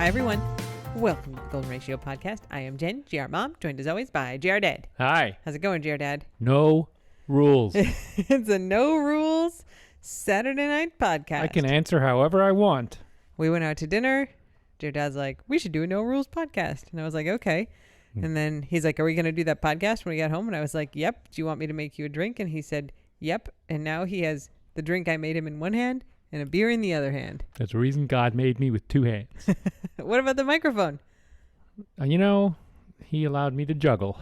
Hi, everyone. Welcome to the Golden Ratio Podcast. I am Jen, GR Mom, joined as always by GR Dad. Hi. How's it going, GR Dad? No rules. It's a no rules Saturday night podcast. I can answer however I want. We went out to dinner. GR Dad's like, we should do a no rules podcast. And I was like, okay. And then he's like, are we going to do that podcast when we got home? And I was like, yep. Do you want me to make you a drink? And he said, yep. And now he has the drink I made him in one hand and a beer in the other hand. That's the reason God made me with two hands. What about the microphone? He allowed me to juggle.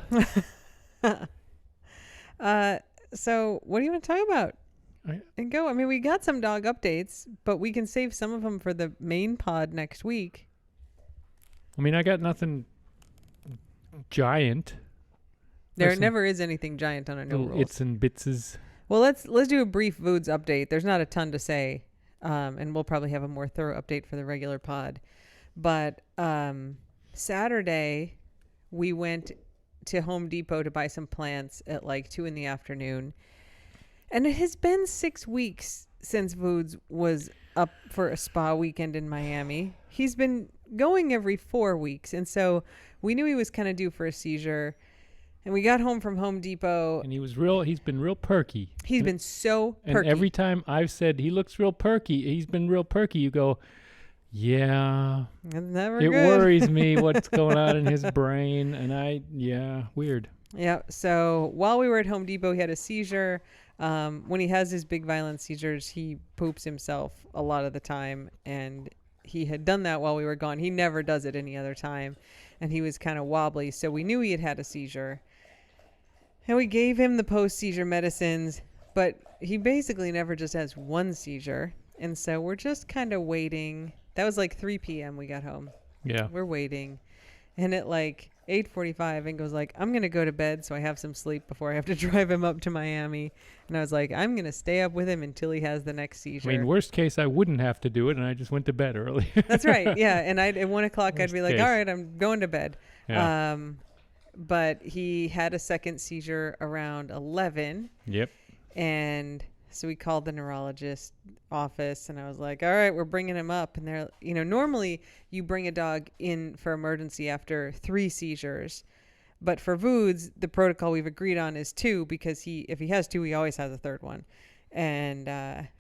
So what do you want to talk about? I mean, we got some dog updates, but we can save some of them for the main pod next week. I mean, I got nothing giant. There never is anything giant on a no rules. Its and bitses. Well, let's do a brief Voods update. There's not a ton to say, and we'll probably have a more thorough update for the regular pod. But Saturday, we went to Home Depot to buy some plants at like 2 p.m. And it has been 6 weeks since Voods was up for a spa weekend in Miami. He's been going every 4 weeks. And so we knew he was kind of due for a seizure. And we got home from Home Depot. And he's been real perky. He's been so perky. And every time I've said he looks real perky, he's been real perky, you go, yeah. It's never it good. worries me what's going on in his brain. And weird. Yeah. So while we were at Home Depot, he had a seizure. When he has his big violent seizures, he poops himself a lot of the time. And he had done that while we were gone. He never does it any other time. And he was kind of wobbly. So we knew he had a seizure. And we gave him the post-seizure medicines. But he basically never just has one seizure. And so we're just kind of waiting. That was like 3 p.m. we got home. Yeah. We're waiting. And at like 8:45, Ingo's like, I'm going to go to bed so I have some sleep before I have to drive him up to Miami. And I was like, I'm going to stay up with him until he has the next seizure. I mean, worst case, I wouldn't have to do it, and I just went to bed early. That's right. Yeah. And at 1 o'clock, I'd be like, case. all right, I'm going to bed. Yeah. But he had a second seizure around 11. Yep. And so we called the neurologist office and I was like, all right, we're bringing him up. And they're, normally you bring a dog in for emergency after 3 seizures. But for Voods, the protocol we've agreed on is 2 because if he has 2, he always has a third one. And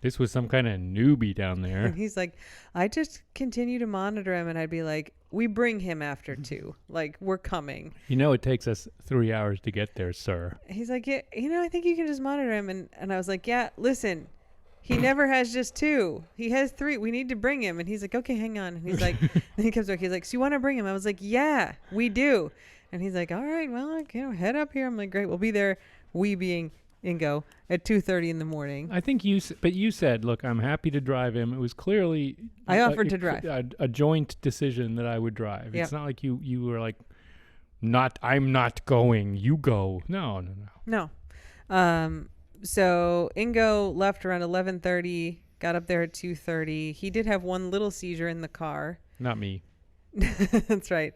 this was some kind of newbie down there. And he's like, I just continue to monitor him. And I'd be like, we bring him after 2. Like, we're coming. It takes us 3 hours to get there, sir. He's like, yeah, I think you can just monitor him. And I was like, yeah, listen, he never has just 2. He has 3. We need to bring him. And he's like, okay, hang on. And he's like, and he comes back. He's like, so you want to bring him? I was like, yeah, we do. And he's like, all right, well, head up here. I'm like, great, we'll be there. We being Ingo at 2:30 in the morning. I think you said, look, I'm happy to drive him. It was clearly I offered to drive. A joint decision that I would drive. Yep. It's not like you were like, I'm not going. You go. No. So Ingo left around 11:30. Got up there at 2:30. He did have one little seizure in the car. Not me. That's right.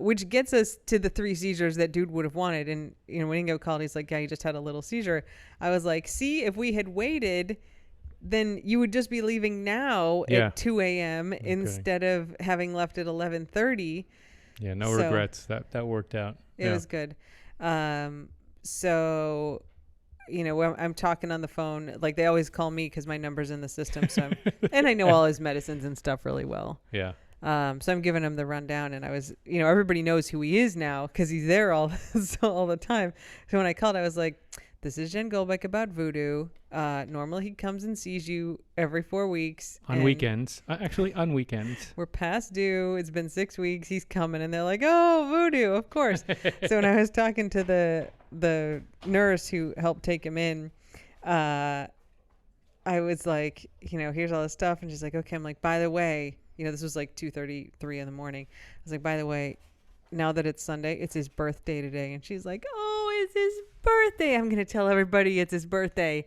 Which gets us to the 3 seizures that dude would have wanted. And, when Ingo called, he's like, yeah, he just had a little seizure. I was like, see, if we had waited, then you would just be leaving now at 2 a.m. instead of having left at 11:30. Yeah, no regrets. That worked out. It was good. So, I'm talking on the phone. Like, they always call me because my number's in the system. So and I know all his medicines and stuff really well. Yeah. So I'm giving him the rundown, and I was, everybody knows who he is now because he's there all the time. So when I called, I was like, this is Jen Goldbeck about Voodoo. Normally he comes and sees you every 4 weeks. On weekends. Actually, on weekends. We're past due. It's been 6 weeks. He's coming. And they're like, oh, Voodoo, of course. So when I was talking to the nurse who helped take him in, I was like, here's all this stuff. And she's like, okay. I'm like, by the way, this was like 2:33 in the morning. I was like, by the way, now that it's Sunday, it's his birthday today. And she's like, oh, it's his birthday. I'm going to tell everybody it's his birthday.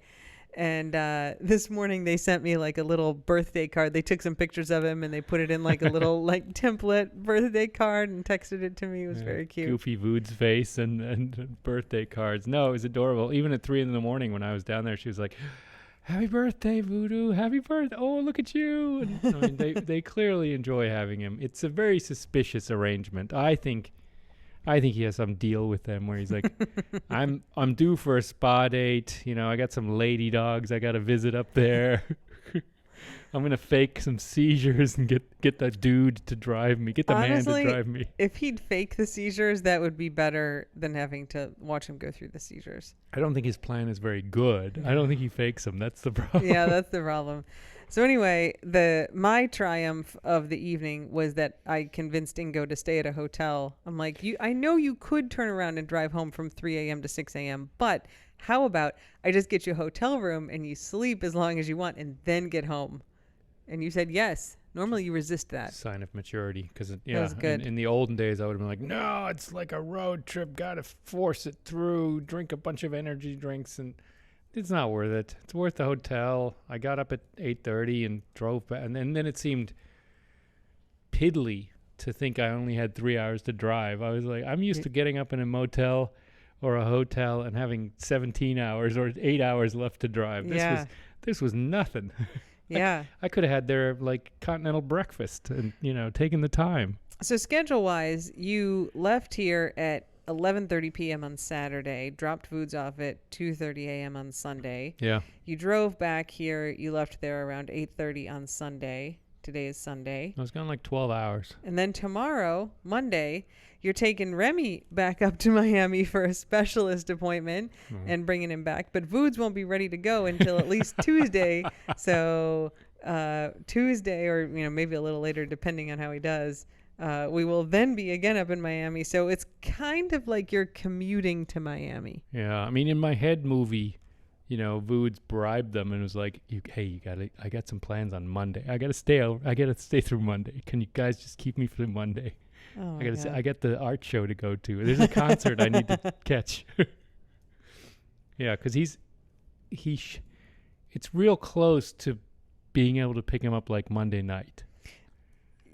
And this morning they sent me like a little birthday card. They took some pictures of him and they put it in like a little like template birthday card and texted it to me. It was very cute. Goofy Vood's face and birthday cards. No, it was adorable. Even at 3 a.m. when I was down there, she was like, happy birthday, Voodoo. Happy birthday. Oh, look at you. And, I mean, they clearly enjoy having him. It's a very suspicious arrangement. I think he has some deal with them where he's like, I'm due for a spa date. You know, I got some lady dogs I got to visit up there. I'm going to fake some seizures and get that dude to drive me. Get the Honestly, man to drive me. If he'd fake the seizures, that would be better than having to watch him go through the seizures. I don't think his plan is very good. I don't think he fakes them. That's the problem. Yeah, that's the problem. So anyway, my triumph of the evening was that I convinced Ingo to stay at a hotel. I'm like, I know you could turn around and drive home from 3 a.m. to 6 a.m., but how about I just get you a hotel room and you sleep as long as you want and then get home? And you said yes. Normally you resist that. Sign of maturity. Because, That was good. in the olden days, I would have been like, no, it's like a road trip. Got to force it through. Drink a bunch of energy drinks. And it's not worth it. It's worth the hotel. I got up at 8:30 and drove back. And then it seemed piddly to think I only had 3 hours to drive. I was like, I'm used to getting up in a motel or a hotel and having 17 hours or 8 hours left to drive. This was nothing. Yeah. I could have had their like continental breakfast and, taken the time. So schedule-wise, you left here at 11:30 p.m. on Saturday, dropped foods off at 2:30 a.m. on Sunday. Yeah. You drove back here. You left there around 8:30 on Sunday. Today is Sunday. I was gone like 12 hours. And then tomorrow, Monday, you're taking Remy back up to Miami for a specialist appointment and bringing him back. But Foods won't be ready to go until at least Tuesday. So Tuesday or maybe a little later, depending on how he does, we will then be again up in Miami. So it's kind of like you're commuting to Miami. Yeah. I mean, in my head movie, Voods bribed them and was like, I got some plans on Monday. I got to stay through Monday. Can you guys just keep me for Monday? Oh, I got the art show to go to. There's a concert I need to catch. Yeah, because it's real close to being able to pick him up like Monday night.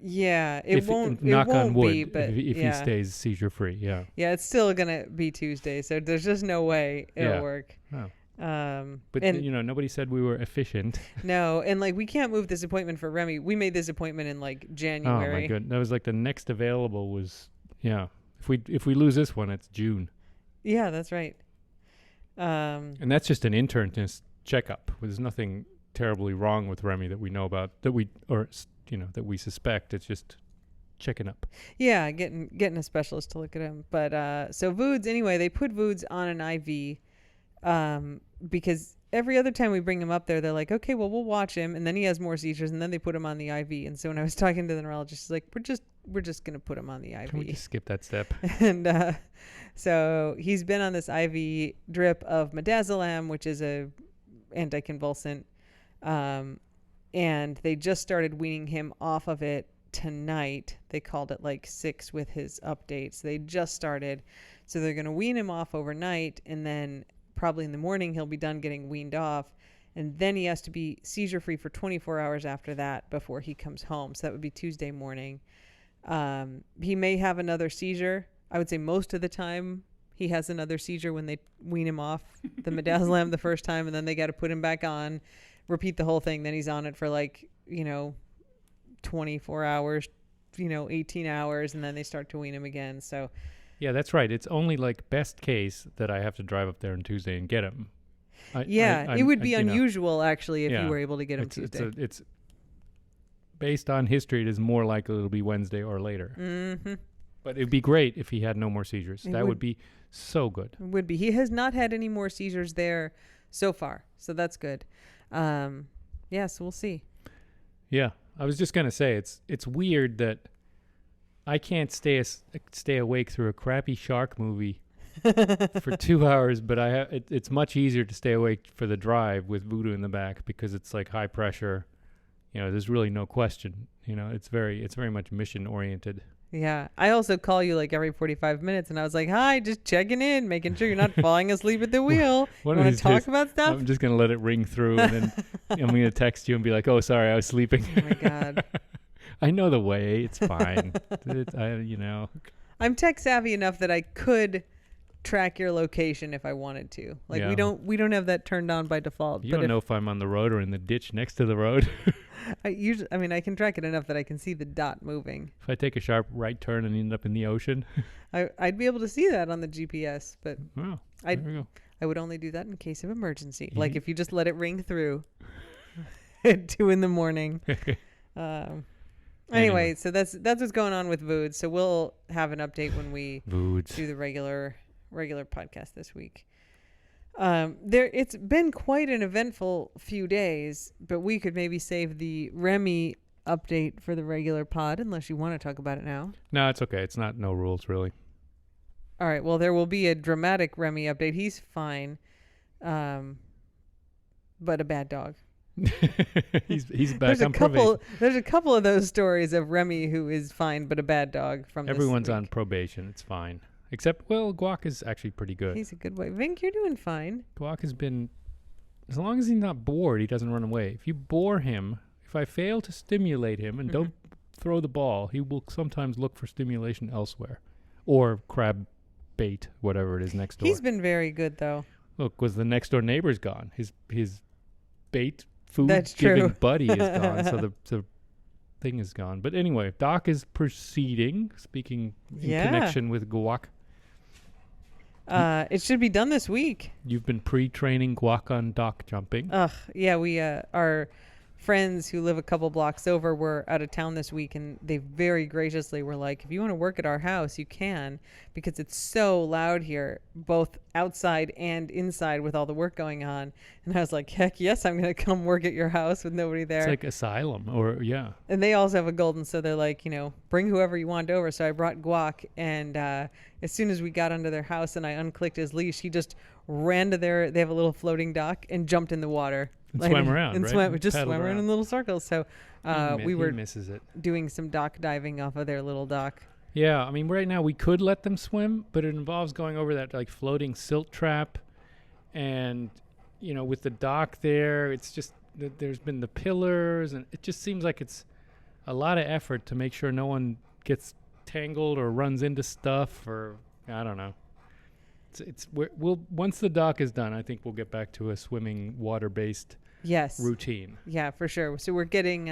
Yeah, it won't on wood, be, but if he stays seizure free. Yeah. Yeah, it's still gonna be Tuesday, so there's just no way it'll work. Oh. But nobody said we were efficient. No, and like we can't move this appointment for Remy. We made this appointment in like January. Oh my god, that was like the next available was If we lose this one, it's June. Yeah, that's right. And that's just an internist checkup. There's nothing terribly wrong with Remy that we know about that we suspect. It's just checking up. Yeah, getting a specialist to look at him. But so Voods anyway, they put Voods on an IV. Because every other time we bring him up there, they're like, okay, well, we'll watch him. And then he has more seizures and then they put him on the IV. And so when I was talking to the neurologist, she's like, we're just going to put him on the IV. Can we just skip that step? And, so he's been on this IV drip of midazolam, which is a anticonvulsant. And they just started weaning him off of it tonight. They called it like 6 with his updates. They just started. So they're going to wean him off overnight and then probably in the morning he'll be done getting weaned off, and then he has to be seizure free for 24 hours after that before he comes home. So that would be Tuesday morning. He may have another seizure. I would say most of the time he has another seizure when they wean him off the midazolam the first time, and then they got to put him back on, repeat the whole thing. Then he's on it for 24 hours, 18 hours, and then they start to wean him again. So yeah, that's right. It's only like best case that I have to drive up there on Tuesday and get him. It would be unusual actually if you were able to get him Tuesday. It's based on history. It is more likely it'll be Wednesday or later. Mm-hmm. But it'd be great if he had no more seizures. That would be so good. It would be. He has not had any more seizures there so far, so that's good. So we'll see. Yeah, I was just gonna say it's weird that I can't stay awake through a crappy shark movie for 2 hours, but it's much easier to stay awake for the drive with Voodoo in the back because it's like high pressure. There's really no question. It's very much mission oriented. Yeah. I also call you like every 45 minutes and I was like, hi, just checking in, making sure you're not falling asleep at the wheel. You want to talk about stuff? I'm just going to let it ring through and then I'm going to text you and be like, oh, sorry, I was sleeping. Oh my God. I know the way. It's fine. I'm tech savvy enough that I could track your location if I wanted to. Like Yeah. we don't have that turned on by default. You but don't know if I'm on the road or in the ditch next to the road. I mean, I can track it enough that I can see the dot moving. If I take a sharp right turn and end up in the ocean. I'd be able to see that on the GPS, but Wow. I There we go. I would only do that in case of emergency. Mhm. Like if you just let it ring through at 2 a.m. Anyway, so that's what's going on with Vood. So we'll have an update when we Foods. do the regular podcast this week. It's been quite an eventful few days, but we could maybe save the Remy update for the regular pod unless you want to talk about it now. No, it's okay. It's not no rules really. All right. Well, there will be a dramatic Remy update. He's fine, but a bad dog. he's back on probation. There's a couple of those stories of Remy who is fine but a bad dog from Everyone's this on week. probation. It's fine. Except, well, Guac is actually pretty good. He's a good boy. Vink, you're doing fine. Guac has been, as long as he's not bored, he doesn't run away. If you bore him, if I fail to stimulate him and don't throw the ball, he will sometimes look for stimulation elsewhere. Or crab bait, whatever it is next door. He's been very good though. Look, was the next door neighbor's gone. His bait food That's giving true. buddy is gone, so the thing is gone. But anyway, Doc is proceeding, speaking in connection with Guac. It should be done this week. You've been pre-training Guac on Doc jumping. Yeah, we our friends who live a couple blocks over were out of town this week, and they very graciously were like, if you want to work at our house, you can, because it's so loud here, both outside and inside with all the work going on. And I was like, heck yes, I'm going to come work at your house with nobody there. It's like asylum, or yeah. And they also have a golden, so they're like, bring whoever you want over. So I brought Guac, and as soon as we got under their house and I unclicked his leash, he just ran to they have a little floating dock and jumped in the water. And swam around, and right? swam Paddled around in little circles. So we were he misses it. doing some dock diving off of their little dock. Yeah, I mean, right now we could let them swim, but it involves going over that like floating silt trap, and with the dock there, it's just there's been the pillars, and it just seems like it's a lot of effort to make sure no one gets tangled or runs into stuff, or I don't know. We'll once the dock is done, I think we'll get back to a swimming water-based routine. Yeah, for sure. So we're getting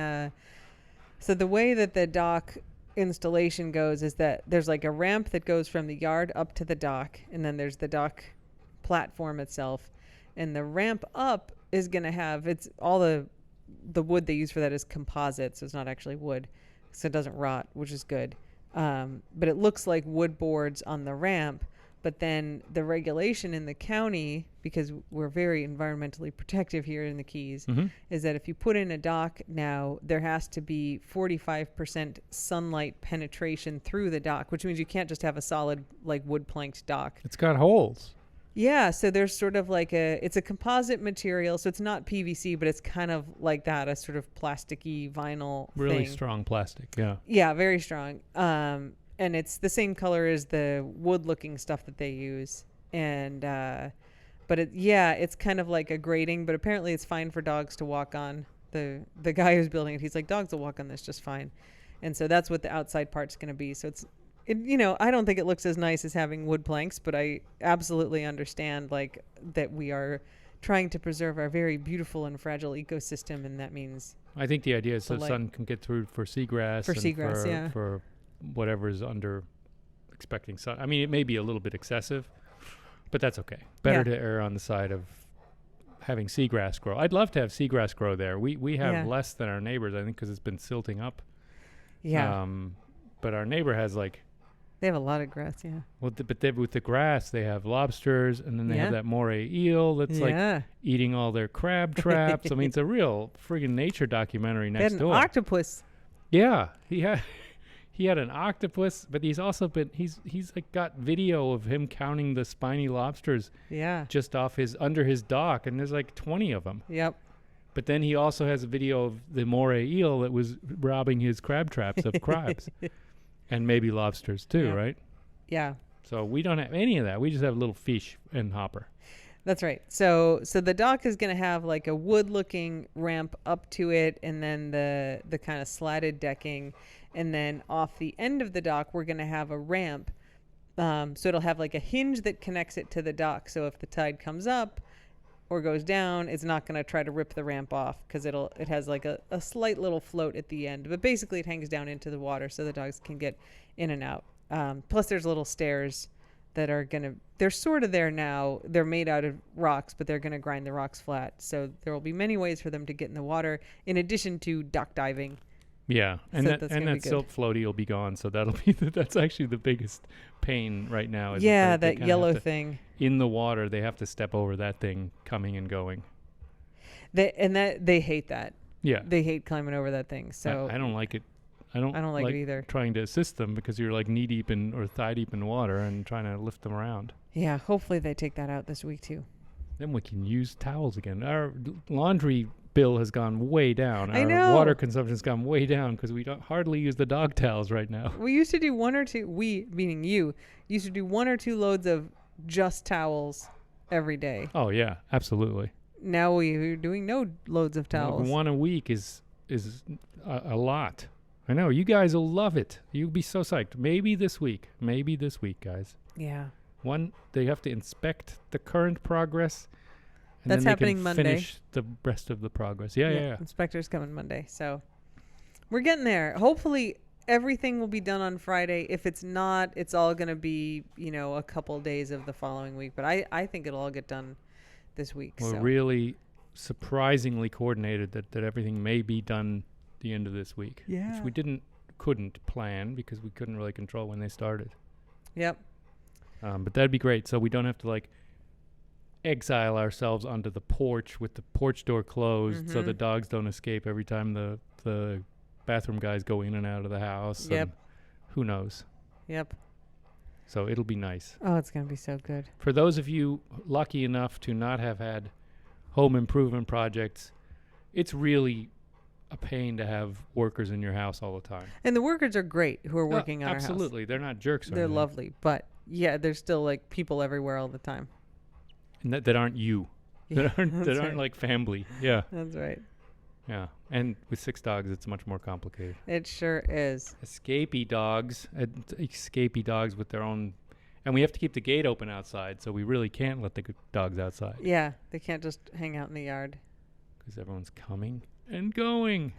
so the way that the dock installation goes is that there's like a ramp that goes from the yard up to the dock, and then there's the dock platform itself, and the ramp up is going to have all the wood they use for that is composite, so it's not actually wood, so it doesn't rot, which is good. But it looks like wood boards on the ramp. But then the regulation in the county, because we're very environmentally protective here in the Keys, is that if you put in a dock now, there has to be 45% sunlight penetration through the dock, which means you can't just have a solid like wood planked dock. It's got holes. Yeah, so there's sort of like it's a composite material, so it's not PVC, but it's kind of like that, a sort of plasticky vinyl Really thing. strong plastic, yeah. Yeah, very strong. And it's the same color as the wood-looking stuff that they use. And but it's kind of like a grating, but apparently it's fine for dogs to walk on. The guy who's building it, he's like, dogs will walk on this just fine. And so that's what the outside part's going to be. So I don't think it looks as nice as having wood planks, but I absolutely understand like that we are trying to preserve our very beautiful and fragile ecosystem, and that means I think the idea is so the sun can get through for seagrass. For whatever is under expecting sun. I mean, it may be a little bit excessive, but that's okay. Better to err on the side of having seagrass grow. I'd love to have seagrass grow there. We have less than our neighbors, I think, because it's been silting up. Yeah. But our neighbor has like... They have a lot of grass, yeah. Well, but with the grass, they have lobsters, and then they have that moray eel that's like eating all their crab traps. I mean, it's a real friggin' nature documentary next door. An octopus. Yeah, he had an octopus, but he's also been he's like got video of him counting the spiny lobsters. Yeah. Just under his dock, and there's like 20 of them. Yep. But then he also has a video of the moray eel that was robbing his crab traps of crabs. And maybe lobsters too, right? Yeah. So we don't have any of that. We just have little fish and hopper. That's right. So the dock is going to have like a wood-looking ramp up to it, and then the kind of slatted decking, and then off the end of the dock we're going to have a ramp So it'll have like a hinge that connects it to the dock. So if the tide comes up or goes down, it's not going to try to rip the ramp off because it has like a slight little float at the end. But basically it hangs down into the water so the dogs can get in and out. Plus there's little stairs that are going to, they're sort of there now. They're made out of rocks, but they're going to grind the rocks flat. So there will be many ways for them to get in the water in addition to dock diving. Yeah, and So that silt floaty will be gone, so that'll be that's actually the biggest pain right now. Is Yeah, they that kinda yellow have to- thing. in the water. They have to step over that thing coming and going. They hate that. Yeah, They hate climbing over that thing. So I don't like it. I don't like it either. Trying to assist them because you're like knee deep in or thigh deep in water and trying to lift them around. yeah, hopefully they take that out this week too. Then we can use towels again. Our laundry bill has gone way down. I Our know. water consumption has gone way down because we don't hardly use the dog towels right now. We used to do one or two. We, meaning you, used to do 1 or 2 loads of just towels every day. Oh yeah, absolutely. Now we're doing no loads of towels. One a week is a lot. I know you guys will love it. You'll be so psyched. Maybe this week, guys. Yeah, One, they have to inspect the current progress. And That's then they happening can Monday. Finish the rest of the progress. Yeah. Inspector's coming Monday, so we're getting there. Hopefully everything will be done on Friday. If it's not, it's all going to be, a couple days of the following week. But I think it'll all get done this week. We're so. really surprisingly coordinated that everything may be done the end of this week. Yeah. Which we couldn't plan because we couldn't really control when they started. Yep. But that'd be great. So we don't have to exile ourselves onto the porch with the porch door closed so the dogs don't escape every time the bathroom guys go in and out of the house. Yep. And who knows? Yep. So it'll be nice. Oh, it's going to be so good. For those of you lucky enough to not have had home improvement projects, it's really a pain to have workers in your house all the time. And the workers are great who are working on our house. Absolutely. They're not jerks. They're lovely. But, yeah, there's still, people everywhere all the time. And that aren't you. Yeah, that aren't like family. Yeah. That's right. Yeah. And with 6 dogs, it's much more complicated. It sure is. Escapee dogs with their own, and we have to keep the gate open outside, so we really can't let the dogs outside Yeah, they can't just hang out in the yard. because everyone's coming and going.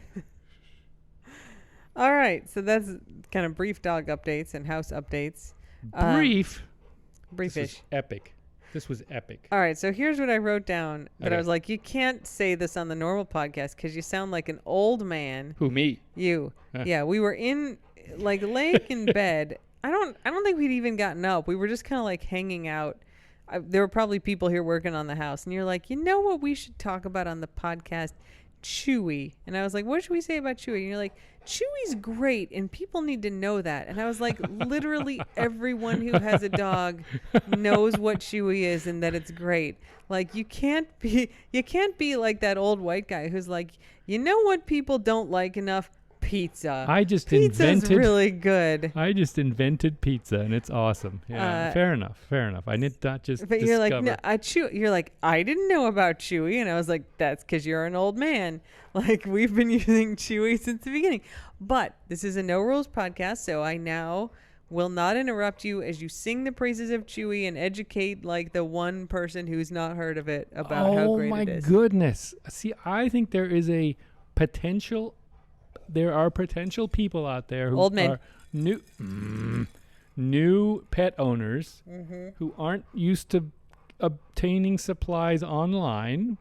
All right, so that's kind of brief dog updates and house updates. Brief. Briefish. This was epic. This was epic. All right, so here's what I wrote down that Okay. I was like, you can't say this on the normal podcast because you sound like an old man. Who, me? You. Huh. Yeah, we were laying in bed. I don't think we'd even gotten up. We were just kind of hanging out. There were probably people here working on the house, and you're like, you know what we should talk about on the podcast? Chewy. And I was like, what should we say about Chewy? And you're like, Chewy's great, and people need to know that. And I was like, literally everyone who has a dog knows what Chewy is and that it's great. You can't be like that old white guy who's like, you know what people don't like enough? Pizza. Pizza's really good. I just invented pizza, and it's awesome. Yeah, fair enough. I did not just But discover. you're like, no, you're like, I didn't know about Chewy. And I was like, that's because you're an old man. We've been using Chewy since the beginning. But this is a no rules podcast, so I now will not interrupt you as you sing the praises of Chewy and educate the one person who's not heard of it about how great it is. Oh my goodness. See, I think there is a potential. There are potential people out there who Old men. are new pet owners who aren't used to obtaining supplies online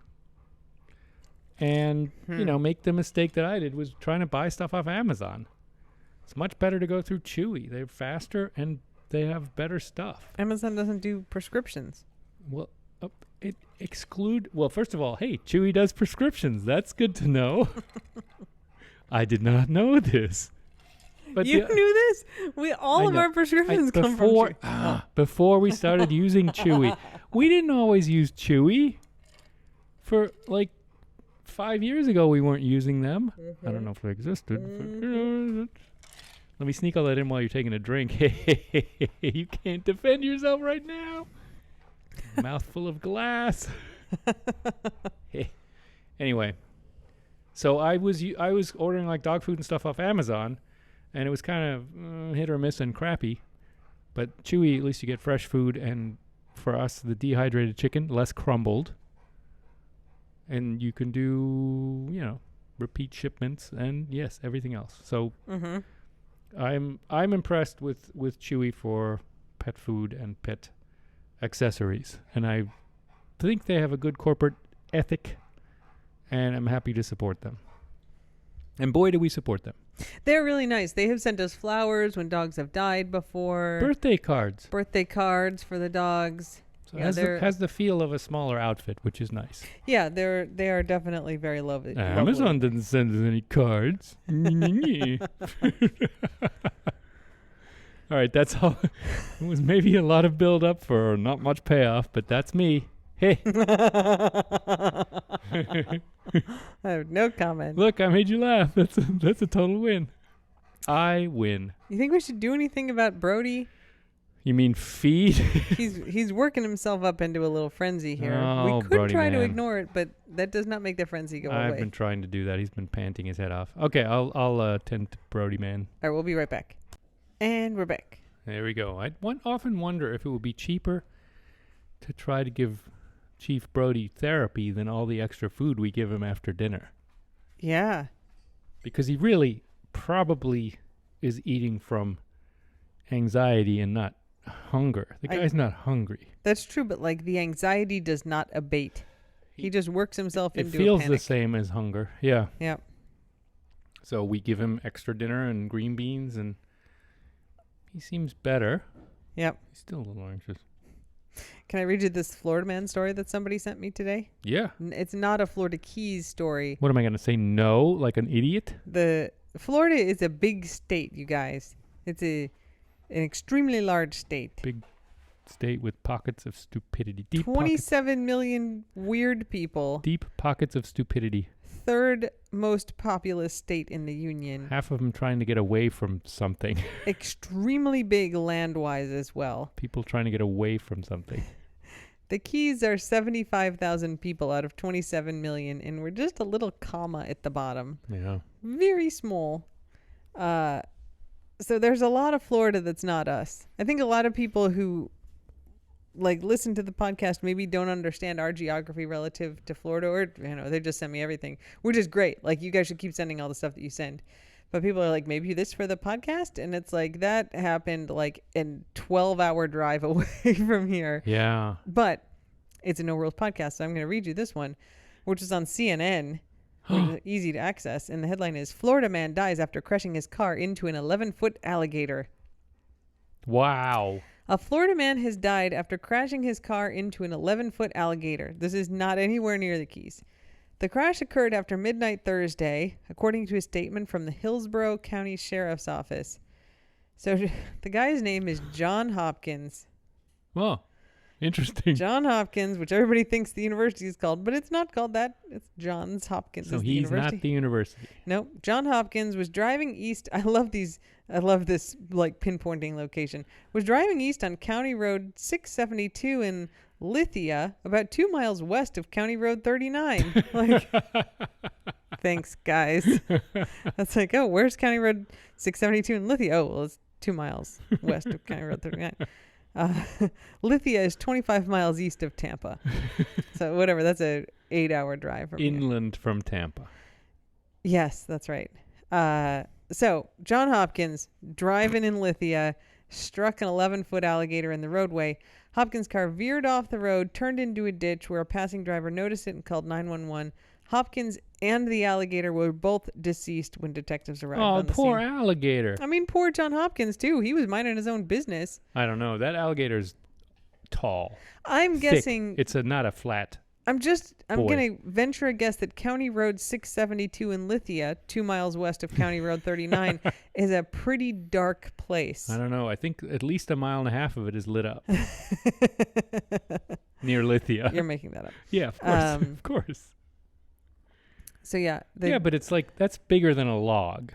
and, make the mistake that I did was trying to buy stuff off Amazon. It's much better to go through Chewy. They're faster and they have better stuff. Amazon doesn't do prescriptions. Well, first of all, hey, Chewy does prescriptions. That's good to know. I did not know this. But you knew this? All of our prescriptions come from Chewy. Before we started using Chewy, we didn't always use Chewy. For 5 years ago, we weren't using them. I don't know if they existed. Let me sneak all that in while you're taking a drink. You can't defend yourself right now. Mouthful of glass. Anyway. So I was ordering dog food and stuff off Amazon, and it was kind of hit or miss and crappy. But Chewy, at least you get fresh food, and for us, the dehydrated chicken, less crumbled. And you can do, repeat shipments and, yes, everything else. So I'm impressed with Chewy for pet food and pet accessories. And I think they have a good corporate ethic, and I'm happy to support them. And boy, do we support them. They're really nice. They have sent us flowers when dogs have died before. Birthday cards For the dogs. So it has the feel of a smaller outfit, which is nice. Yeah, they are definitely very lovely. Amazon didn't send us any cards. All right, that's all. It was maybe a lot of build up for not much payoff, but that's me. Hey. I have no comment. Look, I made you laugh. That's a total win. I win. You think we should do anything about Brody? You mean feed? He's working himself up into a little frenzy here. Oh, we could Brody try to man. ignore it, but that does not make the frenzy go away. I've been trying to do that. He's been panting his head off. Okay, I'll tend to Brody man. All right, we'll be right back. And we're back. There we go. I often wonder if it would be cheaper to try to give Chief Brody therapy than all the extra food we give him after dinner. Yeah. Because he really probably is eating from anxiety and not hunger. The guy's not hungry. That's true, but the anxiety does not abate. He just works himself into a panic. It feels the same as hunger. Yeah. Yeah. So we give him extra dinner and green beans, and he seems better. Yep. He's still a little anxious. Can I read you this Florida man story that somebody sent me today? Yeah. It's not a Florida Keys story. What am I going to say? No, like an idiot? Florida is a big state, you guys. It's an extremely large state. Big state with pockets of stupidity. 27 million weird people. Deep pockets of stupidity. Third most populous state in the union. Half of them trying to get away from something. Extremely big land-wise as well. People trying to get away from something. The Keys are 75,000 people out of 27 million, and we're just a little comma at the bottom. Yeah. Very small. So there's a lot of Florida that's not us. I think a lot of people who listen to the podcast maybe don't understand our geography relative to Florida, or they just send me everything, which is great. You guys should keep sending all the stuff that you send. But people are like, maybe this for the podcast, and it's that happened a 12-hour drive away from here. Yeah. But it's a No Rules podcast, so I'm going to read you this one, which is on CNN. Which is easy to access, and the headline is Florida man dies after crashing his car into an 11-foot alligator. Wow. A Florida man has died after crashing his car into an 11-foot alligator. This is not anywhere near the Keys. The crash occurred after midnight Thursday, according to a statement from the Hillsborough County Sheriff's Office. So the guy's name is John Hopkins. Oh, interesting. John Hopkins, which everybody thinks the university is called, but it's not called that. It's Johns Hopkins. So he's not the university. No, John Hopkins was driving east. I love this pinpointing location. Was driving east on County Road 672 in Lithia, about 2 miles west of County Road 39. Thanks, guys. That's where's County Road 672 in Lithia? Oh, well, it's 2 miles west of County Road 39. Lithia is 25 miles east of Tampa. So whatever, that's a 8-hour drive from inland here. From Tampa. Yes, that's right. So John Hopkins driving in Lithia struck an 11-foot alligator in the roadway. Hopkins' car veered off the road, turned into a ditch where a passing driver noticed it and called 911. Hopkins and the alligator were both deceased when detectives arrived on the scene. Oh, poor alligator. I mean, poor John Hopkins, too. He was minding his own business. I don't know. That alligator's tall. I'm thick. Guessing... It's not a flat I'm going to venture a guess that County Road 672 in Lithia, 2 miles west of County Road 39, is a pretty dark place. I don't know. I think at least 1.5 miles of it is lit up. Near Lithia. You're making that up. Yeah, of course. Of course. So, yeah. But it's that's bigger than a log.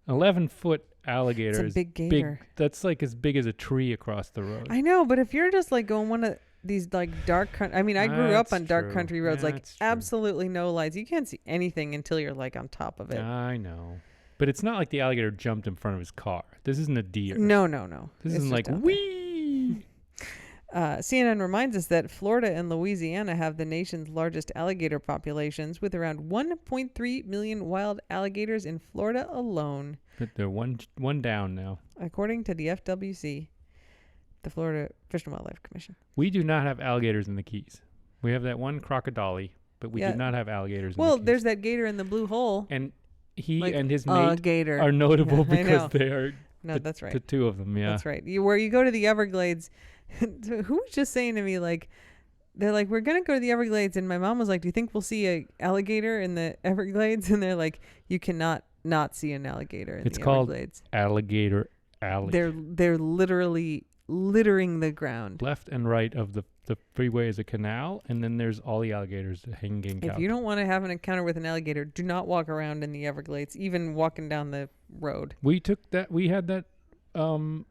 11-foot alligator is a big gator. That's as big as a tree across the road. I know, but if you're just going one of these dark country, I mean, I grew up on dark country roads, absolutely no lights. You can't see anything until you're on top of it. I know. But it's not like the alligator jumped in front of his car. This isn't a deer. No. This It's isn't like, just out there. wee. CNN reminds us that Florida and Louisiana have the nation's largest alligator populations, with around 1.3 million wild alligators in Florida alone, But they're one down now. according to the FWC, the Florida Fish and Wildlife Commission. We do not have alligators in the Keys. We have that one crocodile, but we Yeah. do not have alligators in the Well, Keys. there's that gator in the blue hole. And he Like, and his mate gator. are notable Yeah, I because know. they are No, that's right. the two of them, yeah. That's right. Where you go to the Everglades. Who was just saying to me, like, they're like, we're going to go to the Everglades. And my mom was like, do you think we'll see a alligator in the Everglades? And they're like, you cannot not see an alligator in It's the called Everglades. Alligator Alley. They're literally littering the ground. Left and right of the freeway is a canal, and then there's all the alligators hanging out. If you don't want to have an encounter with an alligator, do not walk around in the Everglades, even walking down the road. We had that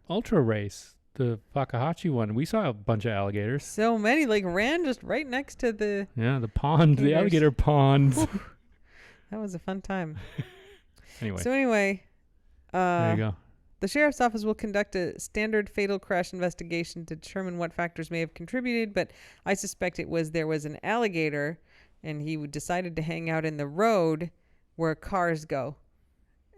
ultra race, the Fakahachi one. We saw a bunch of alligators. So many, like, ran just right next to the... Yeah, the pond, the Gators. alligator pond. That was a fun time. Anyway, So anyway... there you go. The sheriff's office will conduct a standard fatal crash investigation to determine what factors may have contributed, but I suspect there was an alligator, and he decided to hang out in the road where cars go.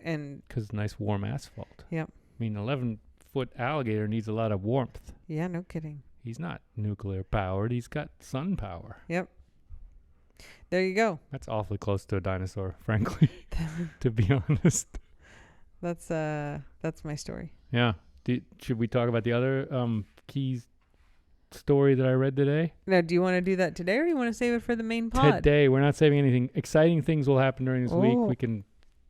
And Because nice warm asphalt. Yep. I mean, 11-foot alligator needs a lot of warmth. yeah, no kidding. He's not nuclear powered. He's got sun power. Yep. There you go. That's awfully close to a dinosaur, frankly, to be honest. That's my story. Yeah. Should we talk about the other Keys story that I read today? Now, do you want to do that today, or you want to save it for the main pod? Today. We're not saving anything. Exciting things will happen during this week. Oh. We can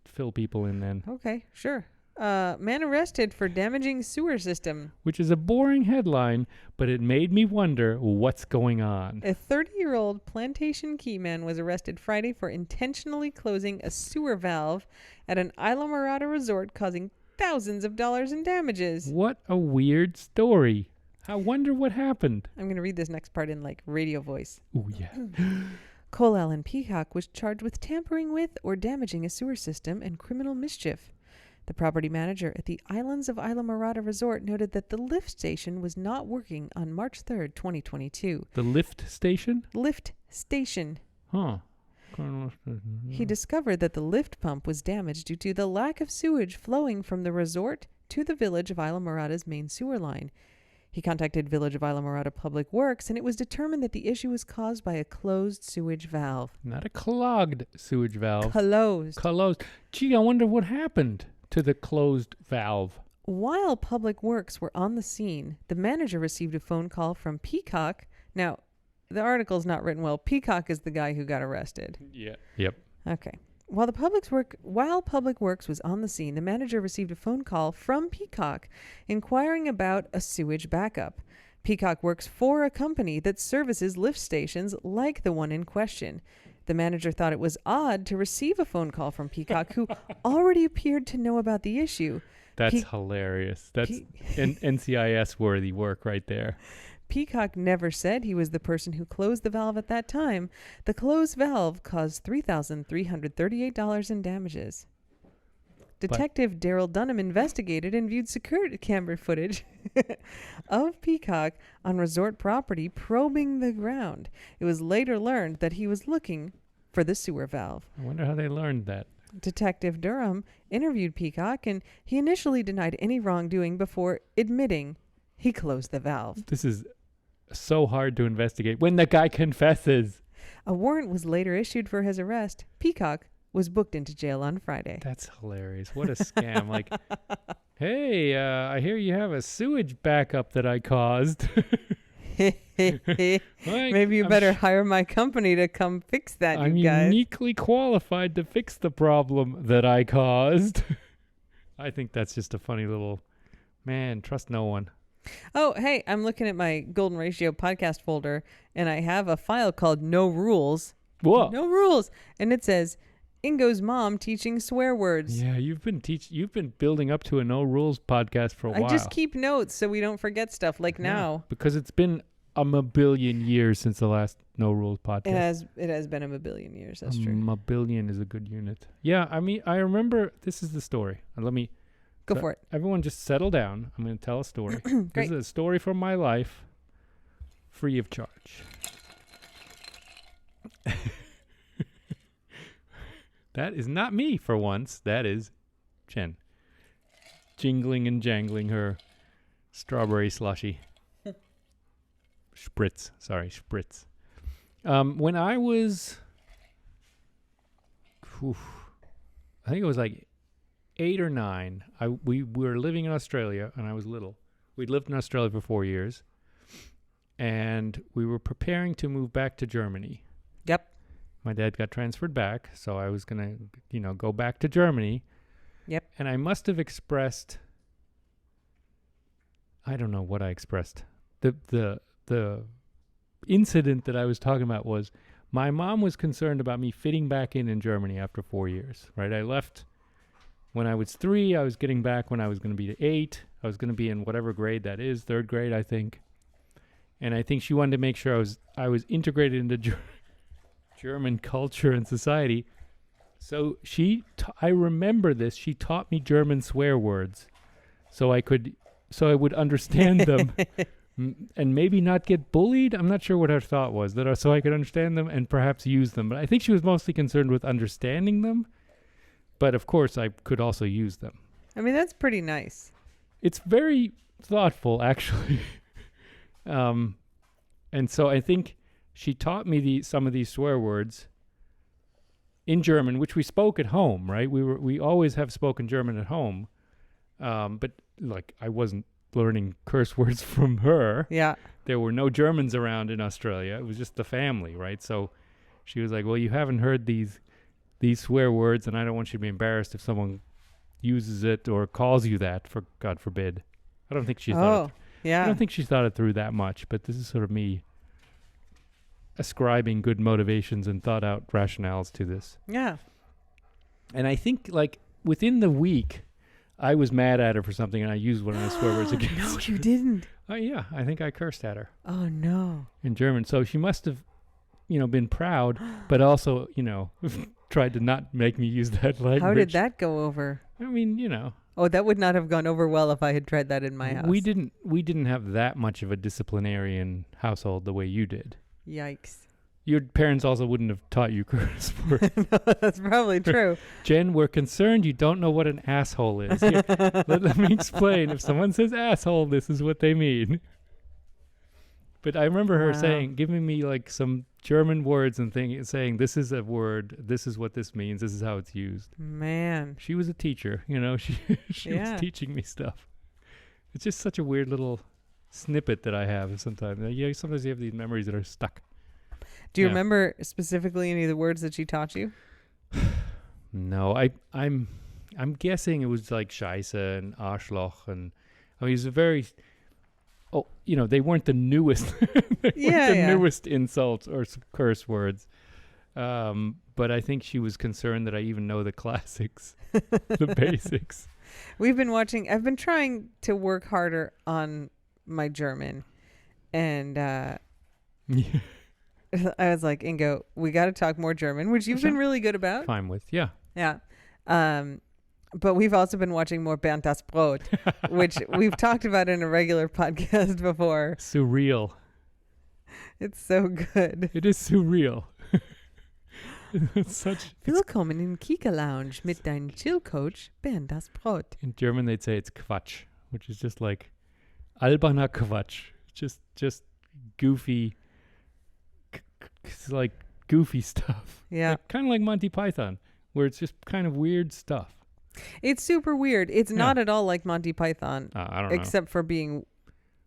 fill people in then. Okay, sure. Man arrested for damaging sewer system. Which is a boring headline, but it made me wonder what's going on. A 30-year-old Plantation Key man was arrested Friday for intentionally closing a sewer valve at an Isla Mirada resort, causing thousands of dollars in damages. What a weird story. I wonder what happened. I'm going to read this next part in, like, radio voice. Oh, yeah. Cole Allen Peacock was charged with tampering with or damaging a sewer system and criminal mischief. The property manager at the Islands of Isla Mirada Resort noted that the lift station was not working on March 3rd, 2022. The lift station? Lift station. Huh. He discovered that the lift pump was damaged due to the lack of sewage flowing from the resort to the Village of Isla Mirada's main sewer line. He contacted Village of Isla Mirada Public Works, and it was determined that the issue was caused by a closed sewage valve. Not a clogged sewage valve. Closed. Closed. Gee, I wonder what happened to the closed valve. While Public Works were on the scene, the manager received a phone call from Peacock. Now, the article's not written well. Peacock is the guy who got arrested. Yeah. Yep. Okay. While Public Works was on the scene, the manager received a phone call from Peacock inquiring about a sewage backup. Peacock works for a company that services lift stations like the one in question. The manager thought it was odd to receive a phone call from Peacock, who already appeared to know about the issue. That's hilarious. That's NCIS worthy work right there. Peacock never said he was the person who closed the valve at that time. The closed valve caused $3,338 in damages. Detective Daryl Dunham investigated and viewed security camera footage of Peacock on resort property probing the ground. It was later learned that he was looking for the sewer valve. I wonder how they learned that. Detective Durham interviewed Peacock, and he initially denied any wrongdoing before admitting he closed the valve. This is so hard to investigate when the guy confesses. A warrant was later issued for his arrest. Peacock was booked into jail on Friday. That's hilarious. What a scam. Like, hey, I hear you have a sewage backup that I caused. Maybe you better hire my company to come fix that, I'm you guys. uniquely qualified to fix the problem that I caused. I think that's just a funny little, man, trust no one. Oh, hey, I'm looking at my Golden Ratio podcast folder, and I have a file called No Rules. Whoa. No Rules. And it says, Ingo's mom teaching swear words. Yeah, you've been building up to a No Rules podcast for a while. I just keep notes so we don't forget stuff like now. Because it's been a billion years since the last No Rules podcast. It has been a billion years. That's true. A billion is a good unit. Yeah, I mean, I remember. This is the story. Let me Go for it. Everyone, just settle down. I'm going to tell a story. Great. This is a story from my life, free of charge. That is not me for once. That is Jen, jingling and jangling her strawberry slushy. Spritz. When I was, I think it was like 8 or 9. We were living in Australia, and I was little. We'd lived in Australia for 4 years, and we were preparing to move back to Germany. Yep. My dad got transferred back, so I was gonna, go back to Germany. Yep. And I must have expressed. I don't know what I expressed. The incident that I was talking about was my mom was concerned about me fitting back in Germany after 4 years. Right. I left when I was 3. I was getting back when I was going to be 8. I was going to be in whatever grade that is, 3rd grade, I think. And I think she wanted to make sure I was integrated into German culture and society. So I remember this. She taught me German swear words, so I would understand them, and maybe not get bullied. I'm not sure what her thought was. So I could understand them and perhaps use them. But I think she was mostly concerned with understanding them. But of course, I could also use them. I mean, that's pretty nice. It's very thoughtful, actually. And so I think she taught me some of these swear words in German, which we spoke at home, right? We always have spoken German at home, but like I wasn't learning curse words from her. Yeah. There were no Germans around in Australia. It was just the family, right? So she was like, "Well, you haven't heard these swear words, and I don't want you to be embarrassed if someone uses it or calls you that. For God forbid." I don't think she thought. Yeah. I don't think she thought it through that much, but this is sort of me ascribing good motivations and thought out rationales to this. Yeah. And I think like within the week, I was mad at her for something and I used one of the swear words against her. No, you didn't. Yeah, I think I cursed at her. Oh, no. In German. So she must have, been proud, but also, tried to not make me use that language. How did that go over? I mean, Oh, that would not have gone over well if I had tried that in my house. We didn't have that much of a disciplinarian household the way you did. Yikes. Your parents also wouldn't have taught you curse words. No, that's probably true. Jen, we're concerned you don't know what an asshole is. Here, let me explain. If someone says asshole, this is what they mean. But I remember her giving me like some German words and saying, this is a word, this is what this means, this is how it's used. Man. She was a teacher, she was teaching me stuff. It's just such a weird little snippet that I have sometimes. Sometimes you have these memories that are stuck. Do you remember specifically any of the words that she taught you? No, I'm guessing it was like Scheiße and Arschloch, and I mean, it was a very, they weren't the newest, newest insults or curse words, but I think she was concerned that I even know the classics, the basics. I've been trying to work harder on my German, and I was like, Ingo, we got to talk more German, which you've been really good about. Fine with, yeah. But we've also been watching more Bernd das Brot, which we've talked about in a regular podcast before. Surreal. It's so good. It is surreal. Willkommen in Kika Lounge mit deinem Chill-Coach Bernd das Brot. In German, they'd say it's Quatsch, which is just like alberner Quatsch. Just goofy, like goofy stuff. Yeah. Like, kind of like Monty Python, where it's just kind of weird stuff. It's super weird. It's not at all like Monty Python. I don't know. Except for being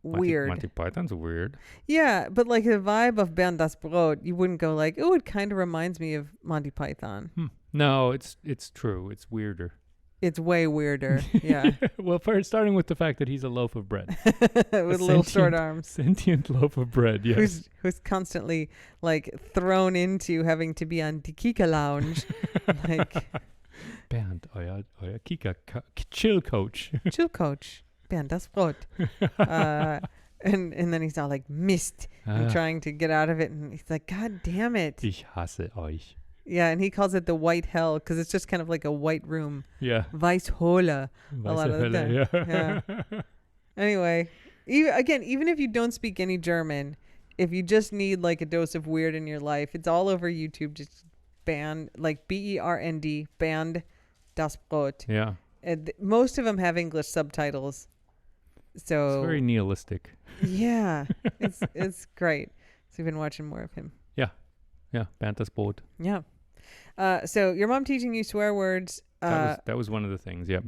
weird. Monty Python's weird. Yeah, but like the vibe of Bernd das Brot, you wouldn't go like, oh, it kind of reminds me of Monty Python. No, it's true. It's weirder. It's way weirder. Yeah. Well, first, starting with the fact that he's a loaf of bread. With little short arms. Sentient loaf of bread, yes. Who's constantly like thrown into having to be on the Kika Lounge. Like Bernd, euer Kika Chill Coach. Chill Coach. Bernd das Brot. And then he's all like, Mist, and trying to get out of it. And he's like, God damn it. Ich hasse euch. Yeah, and he calls it the white hell because it's just kind of like a white room. Yeah. Weisshole a lot of the time. Yeah. Anyway, even if you don't speak any German, if you just need like a dose of weird in your life, it's all over YouTube. Just Bernd, like BERND, Bernd das Brot. Yeah. Most of them have English subtitles. So it's very nihilistic. Yeah, it's great. So we've been watching more of him. Yeah, Bernd das Brot. Yeah. So your mom teaching you swear words. That was one of the things. Yep.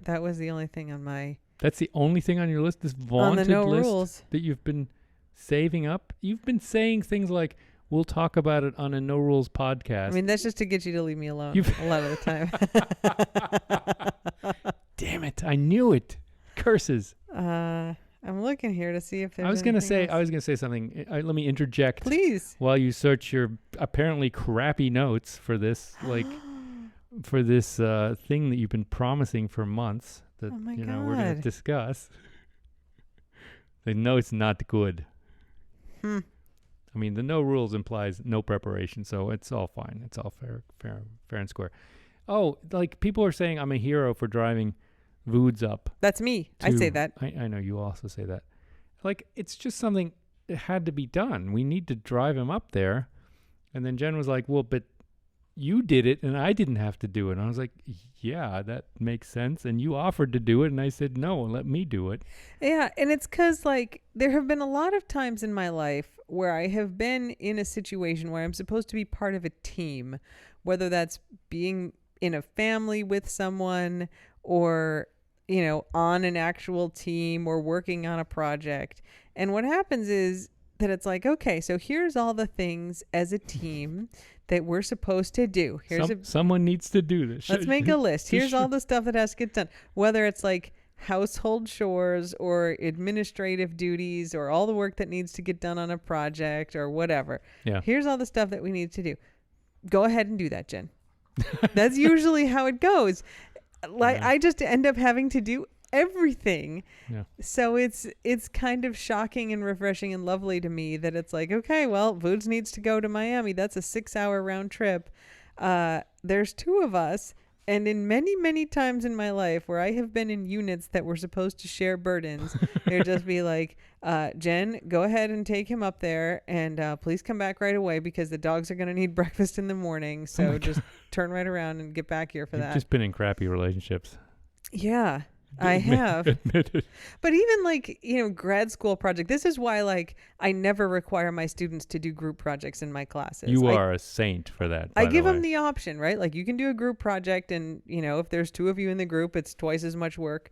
That was the only thing on my... That's the only thing on your list, this vaunted list rules that you've been saving up? You've been saying things like, we'll talk about it on a No Rules podcast. I mean, that's just to get you to leave me alone a lot of the time. Damn it. I knew it. Curses. I'm looking here to see if there's I was going to say something. Let me interject. Please. While you search your apparently crappy notes for this, for this thing that you've been promising for months that we're going to discuss. No, it's not good. I mean, the No Rules implies no preparation, so it's all fine. It's all fair and square. Oh, like people are saying I'm a hero for driving Voods up. That's me. I say that. I know you also say that. Like, it's just something that had to be done. We need to drive him up there. And then Jen was like, well, but you did it and I didn't have to do it. And I was like, yeah, that makes sense. And you offered to do it. And I said, no, let me do it. Yeah. And it's because, like, there have been a lot of times in my life where I have been in a situation where I'm supposed to be part of a team, whether that's being in a family with someone or, on an actual team or working on a project. And what happens is that it's like, okay, so here's all the things as a team that we're supposed to do. Someone needs to do this. Let's make a list. Here's all the stuff that has to get done, whether it's like household chores or administrative duties or all the work that needs to get done on a project or whatever. Yeah. Here's all the stuff that we need to do. Go ahead and do that, Jen. That's usually how it goes. Like, I just end up having to do everything. Yeah. So it's kind of shocking and refreshing and lovely to me that it's like, okay, well, Voods needs to go to Miami. That's a 6-hour round trip. There's 2 of us. And in many, many times in my life where I have been in units that were supposed to share burdens, it would just be like, Jen, go ahead and take him up there and please come back right away because the dogs are going to need breakfast in the morning. So just turn right around and get back here for that. You've just been in crappy relationships. Yeah. I have. Admit it. But even like, grad school project, this is why like I never require my students to do group projects in my classes. You are a saint for that. I give them the option, right? Like you can do a group project and, if there's 2 of you in the group, it's twice as much work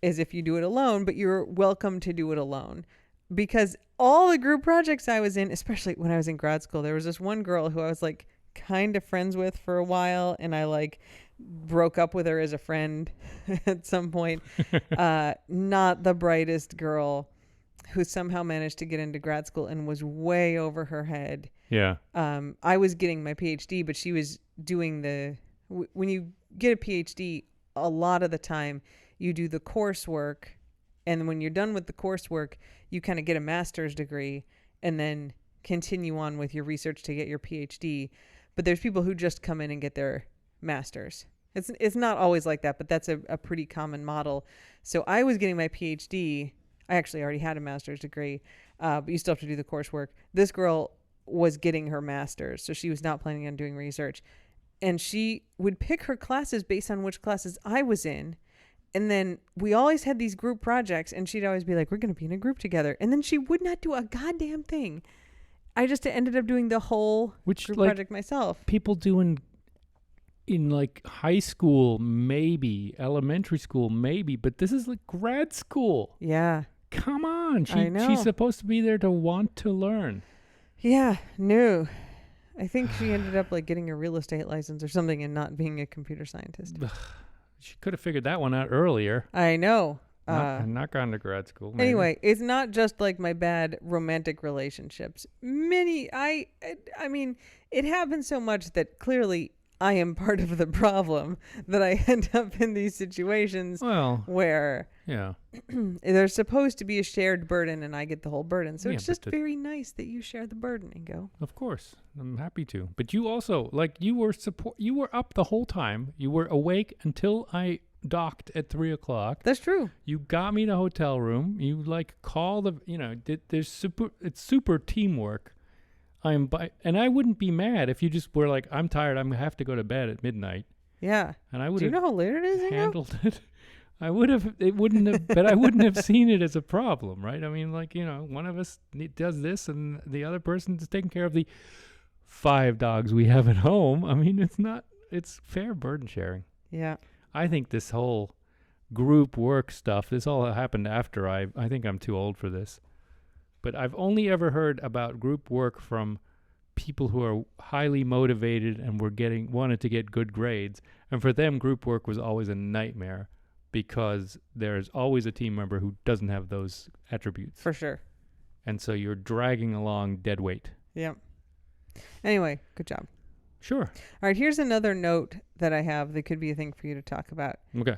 as if you do it alone, but you're welcome to do it alone. Because all the group projects I was in, especially when I was in grad school, there was this one girl who I was like kind of friends with for a while and I like broke up with her as a friend at some point. Not the brightest girl who somehow managed to get into grad school and was way over her head. Yeah. I was getting my PhD, but she was doing when you get a PhD, a lot of the time you do the coursework. And when you're done with the coursework, you kind of get a master's degree and then continue on with your research to get your PhD. But there's people who just come in and get their master's. It's not always like that, but that's a pretty common model. So I was getting my PhD. I actually already had a master's degree, but you still have to do the coursework. This girl was getting her master's, so she was not planning on doing research. And she would pick her classes based on which classes I was in. And then we always had these group projects, and she'd always be like, we're going to be in a group together. And then she would not do a goddamn thing. I just ended up doing the whole group project myself. People do in like high school, maybe elementary school, maybe, but this is like grad school. Yeah. Come on. I know. She's supposed to be there to want to learn. Yeah. No. I think she ended up like getting a real estate license or something and not being a computer scientist. She could have figured that one out earlier. I know. Not gone to grad school. Maybe. Anyway, it's not just like my bad romantic relationships. I mean, it happens so much that clearly I am part of the problem, that I end up in these situations where yeah, there's supposed to be a shared burden and I get the whole burden. So Yeah, it's but just very nice that you share the burden, Ingo. of course, I'm happy to. But you also, like, you were up the whole time. You were awake until I docked at 3:00. That's true. You got me the hotel room. You like call the, it's super teamwork. And I wouldn't be mad if you just were like, I'm tired. I have to go to bed at midnight. Yeah. And I would Do you know how late it is, Ingo? handled it. I would have. It wouldn't have. But I wouldn't have seen it as a problem, right? I mean, like, one of us does this, and the other person is taking care of the 5 dogs we have at home. I mean, it's fair burden sharing. Yeah. I think this whole group work stuff, this all happened after I think I'm too old for this. But I've only ever heard about group work from people who are highly motivated and wanted to get good grades. And for them, group work was always a nightmare because there's always a team member who doesn't have those attributes. For sure. And so you're dragging along dead weight. Yeah. Anyway, good job. Sure. All right, here's another note that I have that could be a thing for you to talk about. Okay.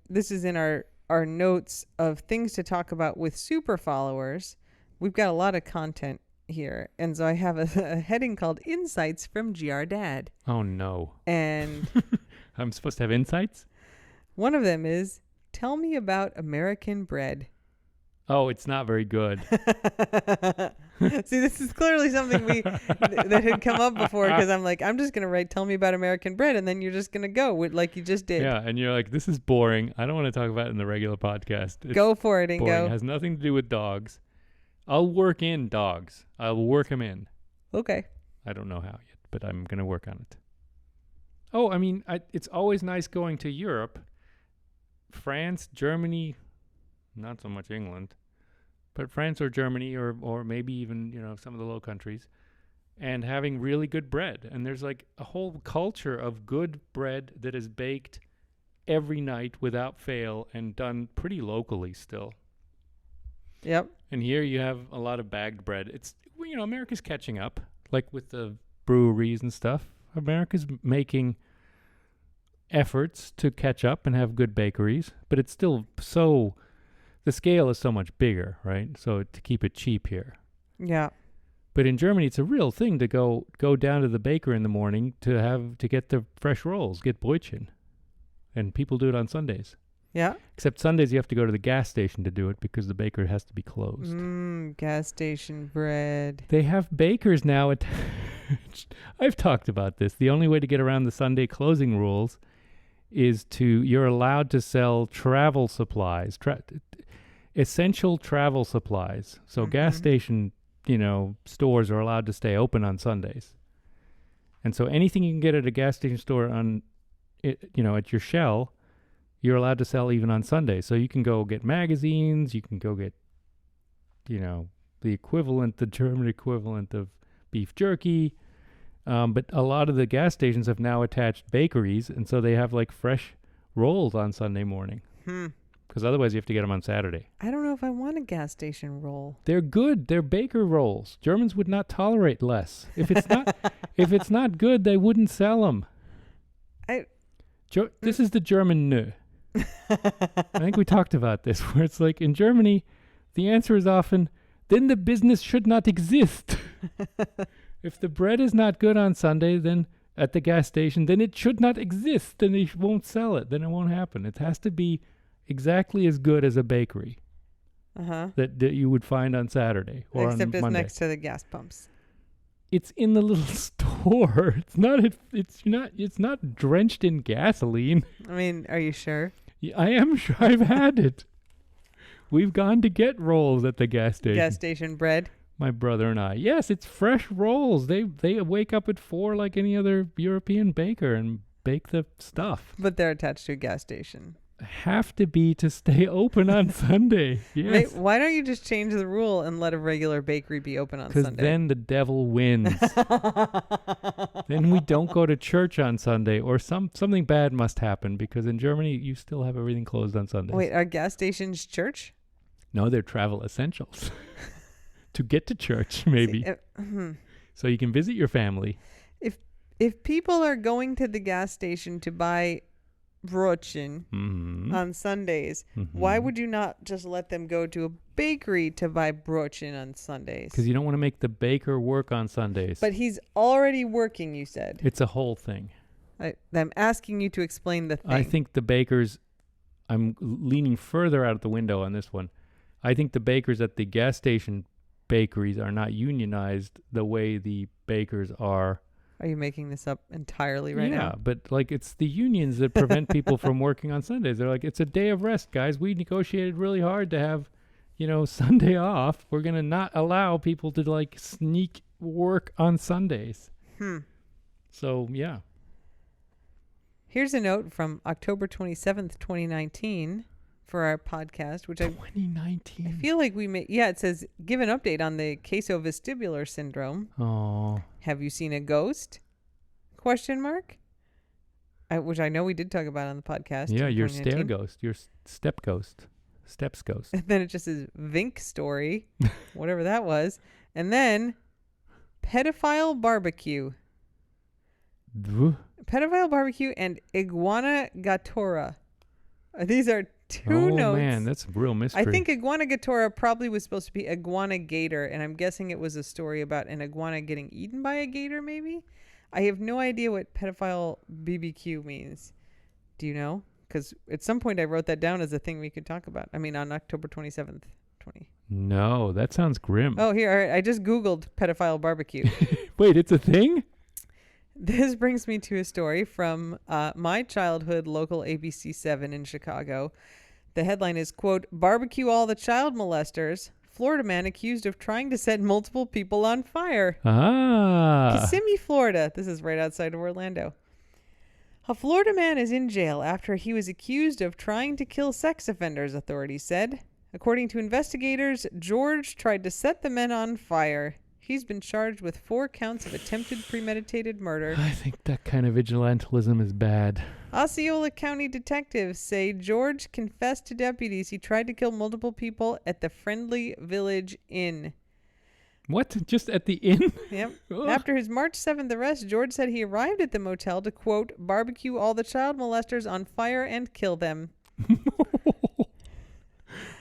This is in our notes of things to talk about with super followers. We've got a lot of content here. And so I have a heading called Insights from GR Dad. Oh, no. And I'm supposed to have insights? One of them is, tell me about American bread. Oh, it's not very good. See, this is clearly something that had come up before, because I'm like, I'm just going to write, tell me about American bread, and then you're just going to go with, like you just did. Yeah, and you're like, this is boring. I don't want to talk about it in the regular podcast. It's go for it, boring. Ingo. It has nothing to do with dogs. I'll work in dogs. I'll work them in. Okay. I don't know how yet, but I'm going to work on it. Oh, I mean, it's always nice going to Europe. France, Germany, not so much England, but France or Germany or maybe even, some of the Low Countries, and having really good bread. And there's like a whole culture of good bread that is baked every night without fail and done pretty locally still. Yep. And here you have a lot of bagged bread. It's, America's catching up, like with the breweries and stuff. America's making efforts to catch up and have good bakeries, but it's still the scale is so much bigger, right? So to keep it cheap here. Yeah. But in Germany, it's a real thing to go down to the baker in the morning to get the fresh rolls, get Brötchen. And people do it on Sundays. Yeah. Except Sundays you have to go to the gas station to do it because the baker has to be closed. Gas station bread. They have bakers now attached. I've talked about this. The only way to get around the Sunday closing rules is you're allowed to sell travel supplies, essential travel supplies. So gas station, stores are allowed to stay open on Sundays. And so anything you can get at a gas station store at your shell, you're allowed to sell even on Sunday. So you can go get magazines, you can go get, the German equivalent of beef jerky. But a lot of the gas stations have now attached bakeries, and so they have like fresh rolls on Sunday morning. Because otherwise you have to get them on Saturday. I don't know if I want a gas station roll. They're good. They're baker rolls. Germans would not tolerate less. If it's not good, they wouldn't sell them. This is the German nö. I think we talked about this, where it's like in Germany, the answer is often, then the business should not exist. If the bread is not good on Sunday, then at the gas station, then it should not exist. Then they won't sell it. Then it won't happen. It has to be exactly as good as a bakery that you would find on Saturday or on Monday. Except it's next to the gas pumps. It's in the little store. It's not drenched in gasoline. I mean, are you sure? Yeah, I am sure. I've had it. We've gone to get rolls at the gas station. Gas station bread. My brother and I. Yes, it's fresh rolls. They wake up at 4 like any other European baker and bake the stuff. But they're attached to a gas station. Have to be to stay open on Sunday. Yes. Wait, why don't you just change the rule and let a regular bakery be open on Sunday? Because then the devil wins. Then we don't go to church on Sunday, or something bad must happen, because in Germany you still have everything closed on Sundays. Wait, are gas stations church? No, they're travel essentials. To get to church, maybe. So you can visit your family. If people are going to the gas station to buy brötchen on Sundays, why would you not just let them go to a bakery to buy brötchen on Sundays? Because you don't want to make the baker work on Sundays. But he's already working, you said. It's a whole thing. I'm asking you to explain the thing. I think the bakers, I'm leaning further out of the window on this one. I think the bakers at the gas station bakeries are not unionized the way the bakers are. Are you making this up entirely right now? Yeah, but like it's the unions that prevent people from working on Sundays. They're like, it's a day of rest, guys. We negotiated really hard to have, Sunday off. We're going to not allow people to like sneak work on Sundays. So, yeah. Here's a note from October 27th, 2019 for our podcast, which 2019. I feel like we may. Yeah, it says, give an update on the quesovestibular syndrome. Oh. Have you seen a ghost? Question mark. Which I know we did talk about on the podcast. Yeah, your stair ghost, your step ghost, steps ghost. And then it just says Vink story, whatever that was. And then pedophile barbecue. Pedophile barbecue and iguana gatora. These are two notes. Oh man, that's a real mystery. I think iguana gatora probably was supposed to be iguana gator, and I'm guessing it was a story about an iguana getting eaten by a gator, maybe? I have no idea what pedophile BBQ means. Do you know? Because at some point I wrote that down as a thing we could talk about. I mean, on October 27th, 20. No, that sounds grim. Oh, here, all right, I just Googled pedophile barbecue. Wait, it's a thing? This brings me to a story from my childhood local ABC 7 in Chicago. The headline is, quote, barbecue all the child molesters. Florida man accused of trying to set multiple people on fire. Kissimmee, Florida. This is right outside of Orlando. A Florida man is in jail after he was accused of trying to kill sex offenders, authorities said. According to investigators, George tried to set the men on fire. He's been charged with 4 counts of attempted premeditated murder. I think that kind of vigilantism is bad. Osceola County detectives say George confessed to deputies he tried to kill multiple people at the Friendly Village Inn. What? Just at the inn? Yep. After his March 7th arrest, George said he arrived at the motel to, quote, barbecue all the child molesters on fire and kill them.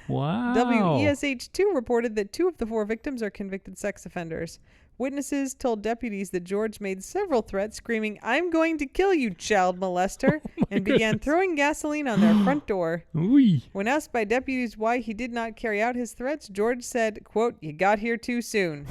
Wow. WESH2 reported that 2 of the 4 victims are convicted sex offenders. Witnesses told deputies that George made several threats, screaming, "I'm going to kill you, child molester," and began throwing gasoline on their front door. Oy. When asked by deputies why he did not carry out his threats, George said, quote, "You got here too soon."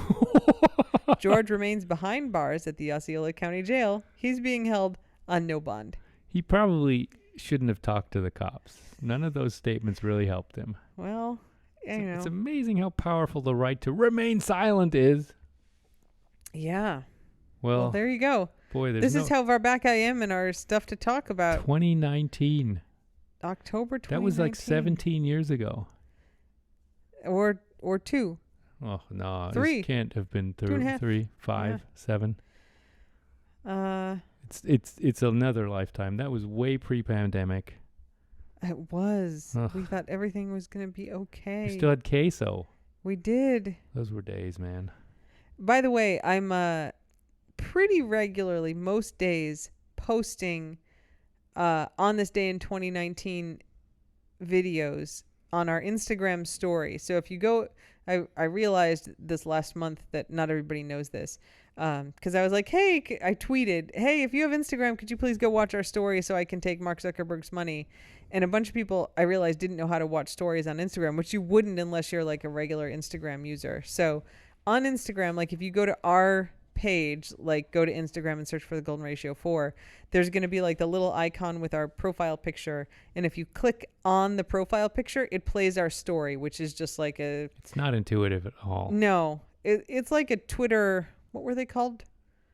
George remains behind bars at the Osceola County Jail. He's being held on no bond. He probably shouldn't have talked to the cops. None of those statements really helped him. Well, It's amazing how powerful the right to remain silent is. Yeah. Well, there you go. Boy, this is how far back I am in our stuff to talk about. 2019. October 2019. That was like 17 years ago. Or 2. Oh, no. 3. This can't have been 2.5. 3, 5, Yeah. 7. It's another lifetime. That was way pre-pandemic. It was. Ugh. We thought everything was going to be okay. We still had queso. We did. Those were days, man. By the way, I'm pretty regularly, most days, posting on this day in 2019 videos on our Instagram story. So if you go, I realized this last month that not everybody knows this. Because I was like, hey, I tweeted, hey, if you have Instagram, could you please go watch our story so I can take Mark Zuckerberg's money? And a bunch of people, I realized, didn't know how to watch stories on Instagram, which you wouldn't unless you're like a regular Instagram user. So on Instagram, like if you go to our page, like go to Instagram and search for the Golden Ratio 4, there's going to be like the little icon with our profile picture. And if you click on the profile picture, it plays our story, which is just like It's not intuitive at all. No, it's like a Twitter. What were they called?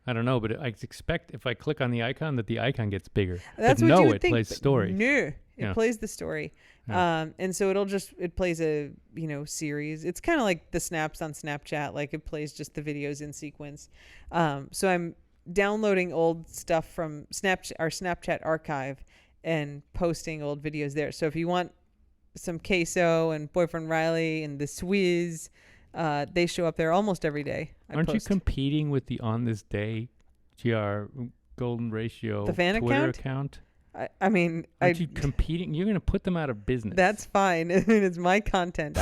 I don't know, but I expect if I click on the icon that the icon gets bigger. That's but what you no, would it think. plays story. No, it plays the story. Yeah. And so it plays a, series. It's kind of like the snaps on Snapchat. Like it plays just the videos in sequence. So I'm downloading old stuff from our Snapchat archive and posting old videos there. So if you want some queso and Boyfriend Riley and the Swizz, they show up there almost every day. Aren't you competing with the On This Day GR Golden Ratio The fan Twitter account? account? I mean, Aren't you competing? You're going to put them out of business. that's fine. It's my content.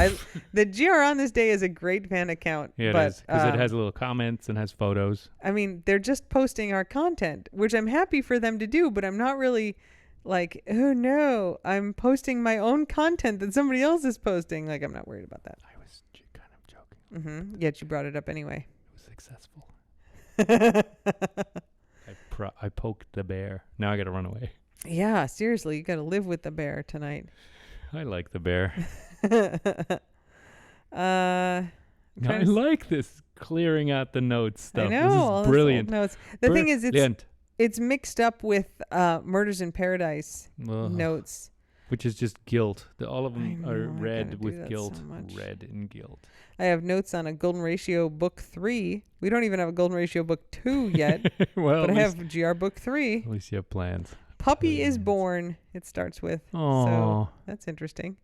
The GR on this day is a great fan account. Yeah, but, it is. Because it has little comments and has photos. I mean, they're just posting our content, which I'm happy for them to do, but I'm not really like, oh no, I'm posting my own content that somebody else is posting. Like, I'm not worried about that. I was kind of joking. Yet you brought it up anyway. It was successful. I poked the bear. Now I got to run away. Yeah, seriously, you got to live with the bear tonight. I like the bear. I like this clearing out the notes stuff. I know. This is brilliant. Notes. The thing is, it's mixed up with Murders in Paradise notes. Which is just guilt. All of them are I red with so guilt. much. Red and guilt. I have notes on a Golden Ratio book 3. We don't even have a Golden Ratio book 2 yet. Well, but I have GR book 3. At least you have plans. Puppy is born, it starts with. Oh, so that's interesting.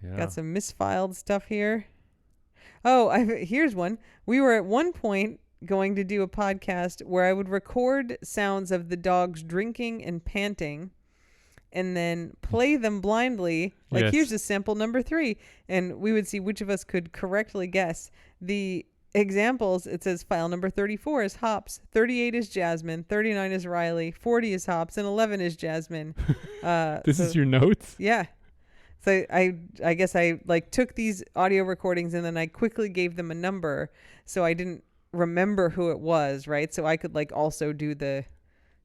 Yeah. Got some misfiled stuff here. Oh, here's one. We were at one point going to do a podcast where I would record sounds of the dogs drinking and panting and then play them blindly. Like, here's just sample number 3. And we would see which of us could correctly guess. The examples, it says file number 34 is hops, 38 is Jasmine, 39 is Riley, 40 is hops, and 11 is Jasmine. This is your notes? Yeah. So I guess I like took these audio recordings and then I quickly gave them a number so I didn't remember who it was, right? So I could like also do the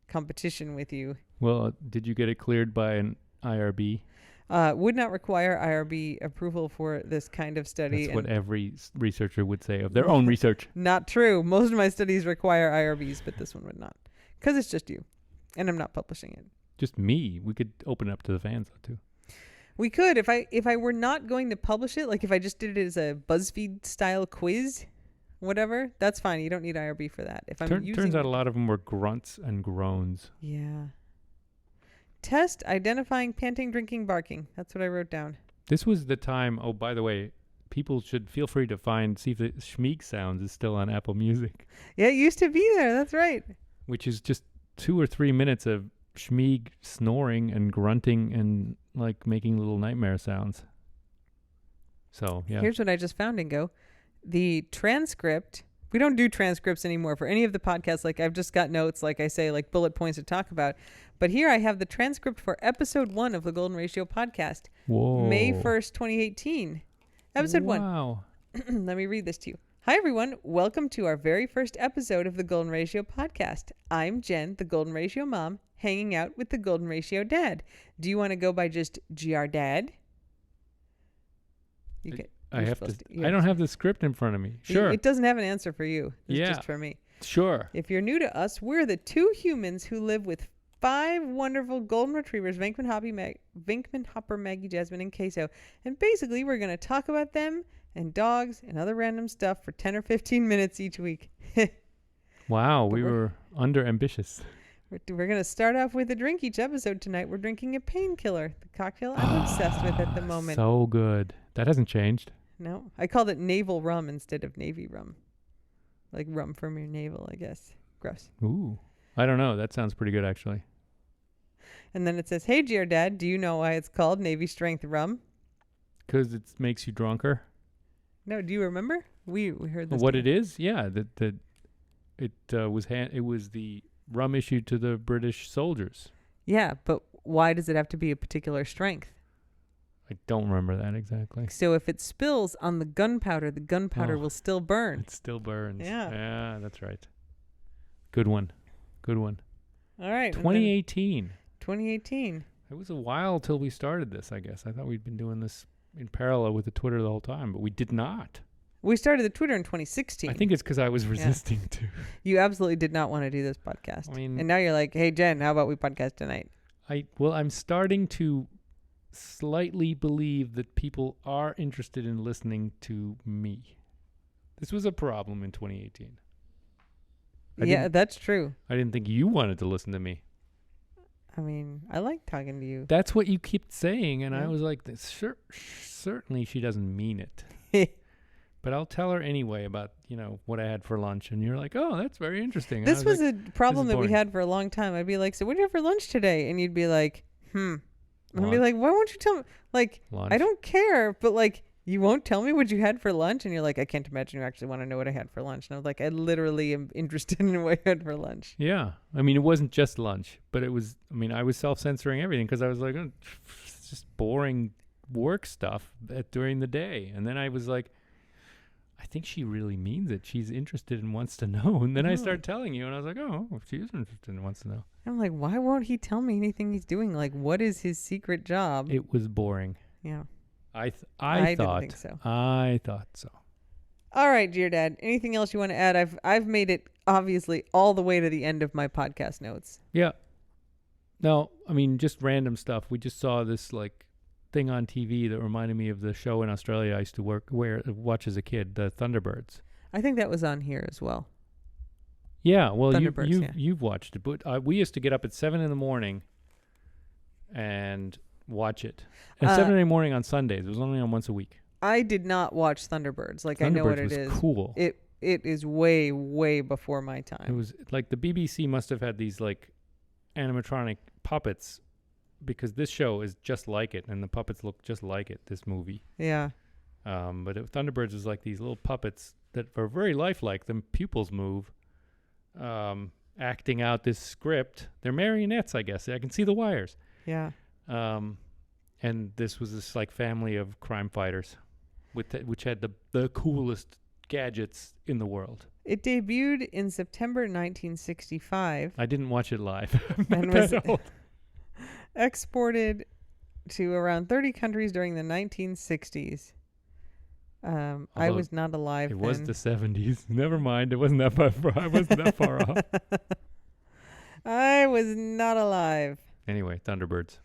competition with you. Well, did you get it cleared by an IRB? Would not require IRB approval for this kind of study. That's what every researcher would say of their own research. Not true. Most of my studies require IRBs, but this one would not. Because it's just you. And I'm not publishing it. Just me. We could open it up to the fans, though, too. We could. If I were not going to publish it, like if I just did it as a BuzzFeed-style quiz, whatever, that's fine. You don't need IRB for that. If I'm Turns out a lot of them were grunts and groans. Yeah. Test identifying panting, drinking, barking. That's what I wrote down. This was the time. Oh, by the way, people should feel free to see if the Schmeek Sounds is still on Apple Music. Yeah, it used to be there. That's right. Which is just 2 or 3 minutes of Schmeeg snoring and grunting and like making little nightmare sounds. So, yeah. Here's what I just found, Ingo. The transcript. We don't do transcripts anymore for any of the podcasts. Like, I've just got notes, like I say, like bullet points to talk about. But here I have the transcript for episode 1 of the Golden Ratio podcast. Whoa. May 1st, 2018. Episode 1. Wow. Let me read this to you. Hi, everyone. Welcome to our very first episode of the Golden Ratio podcast. I'm Jen, the Golden Ratio mom, hanging out with the Golden Ratio dad. Do you want to go by just GR Dad? I don't have the script in front of me. Sure. It doesn't have an answer for you. It's just for me. Sure. If you're new to us, we're the 2 humans who live with 5 wonderful golden retrievers, Venkman, Hopper, Maggie, Jasmine, and Queso. And basically, we're going to talk about them and dogs and other random stuff for 10 or 15 minutes each week. Wow, we were under ambitious. We're going to start off with a drink each episode tonight. We're drinking a painkiller, the cocktail I'm obsessed with at the moment. So good. That hasn't changed. No, I called it naval rum instead of navy rum. Like rum from your navel, I guess. Gross. Ooh. I don't know. That sounds pretty good, actually. And then it says, hey, GR Dad, do you know why it's called Navy Strength Rum? Because it makes you drunker. No, do you remember? We heard this. What it is? Yeah. It was the rum issued to the British soldiers. Yeah, but why does it have to be a particular strength? I don't remember that exactly. So if it spills on the gunpowder will still burn. It still burns. Yeah. Yeah, that's right. Good one. All right. 2018. 2018. It was a while till we started this, I guess. I thought we'd been doing this in parallel with the Twitter the whole time, but we did not. We started the Twitter in 2016. I think it's because I was resisting to. You absolutely did not want to do this podcast. And now you're like, hey, Jen, how about we podcast tonight? I'm starting to slightly believe that people are interested in listening to me. This was a problem in 2018. That's true. I didn't think you wanted to listen to me. I mean, I like talking to you. That's what you kept saying, and I was like, certainly she doesn't mean it. But I'll tell her anyway about, what I had for lunch. And you're like, oh, that's very interesting. This was a problem that we boring. had for a long time. I'd be like, so what did you have for lunch today? And you'd be like, And I'd be Lunch. like, why won't you tell me? Like, Lunch. I don't care, but like, you won't tell me what you had for lunch? And you're like, I can't imagine you actually want to know what I had for lunch. And I was like, I literally am interested in what you had for lunch. Yeah. I mean, it wasn't just lunch, but it was, I was self-censoring everything because I was like, oh, it's just boring work stuff during the day. And then I was like, I think she really means it. She's interested and wants to know. And then I started telling you, and I was like, oh, she is interested and wants to know. I'm like, why won't he tell me anything he's doing? Like, what is his secret job? It was boring. Yeah. I didn't thought think so. I thought so. All right, dear Dad. Anything else you want to add? I've made it obviously all the way to the end of my podcast notes. Yeah. No, just random stuff. We just saw this thing on TV that reminded me of the show in Australia I used to watch as a kid, the Thunderbirds. I think that was on here as well. Yeah, well, Thunderbirds, you've watched it, but we used to get up at 7 a.m. and watch it. And 7 a.m. on Sundays. It was only on once a week. I did not watch Thunderbirds. I know what it is. Was cool. It is way, way before my time. It was the BBC must have had these animatronic puppets because this show is just like it and the puppets look just like it, this movie. Yeah. But Thunderbirds is like these little puppets that are very lifelike. The pupils move, acting out this script. They're marionettes, I guess. I can see the wires. Yeah. And this was this family of crime fighters which had the coolest gadgets in the world. It debuted in September 1965. I didn't watch it live. And was exported to around 30 countries during the 1960s. I was not alive then. It was the 70s. Never mind. It wasn't that far. I wasn't that far off. I was not alive. Anyway, Thunderbirds.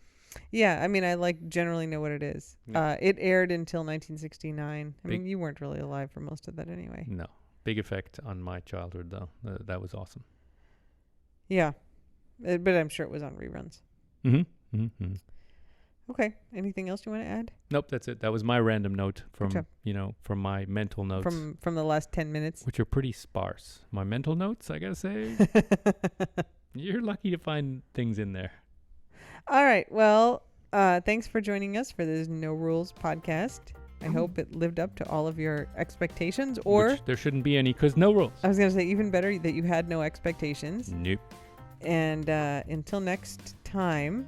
Yeah, I generally know what it is. Yeah. It aired until 1969. You weren't really alive for most of that anyway. No. Big effect on my childhood, though. That was awesome. Yeah. But I'm sure it was on reruns. Mm-hmm. Mm-hmm. Okay. Anything else you want to add? Nope, that's it. That was my random note from, Okay. From my mental notes. From the last 10 minutes? Which are pretty sparse. My mental notes, I gotta say. You're lucky to find things in there. All right. Well, thanks for joining us for this No Rules podcast. I hope it lived up to all of your expectations. Or which there shouldn't be any because no rules. I was going to say even better that you had no expectations. Nope. And until next time,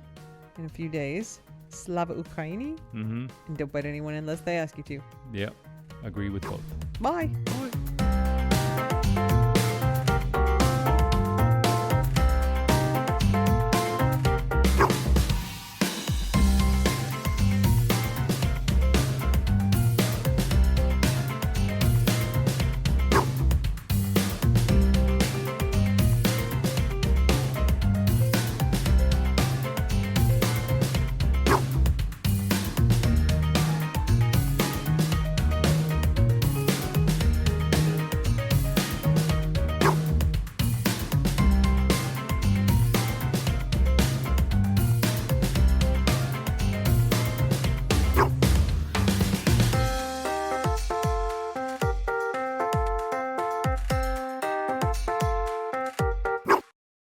in a few days, Slava Ukraini. Mm-hmm. And don't bite anyone unless they ask you to. Yep. Agree with both. Bye. Bye.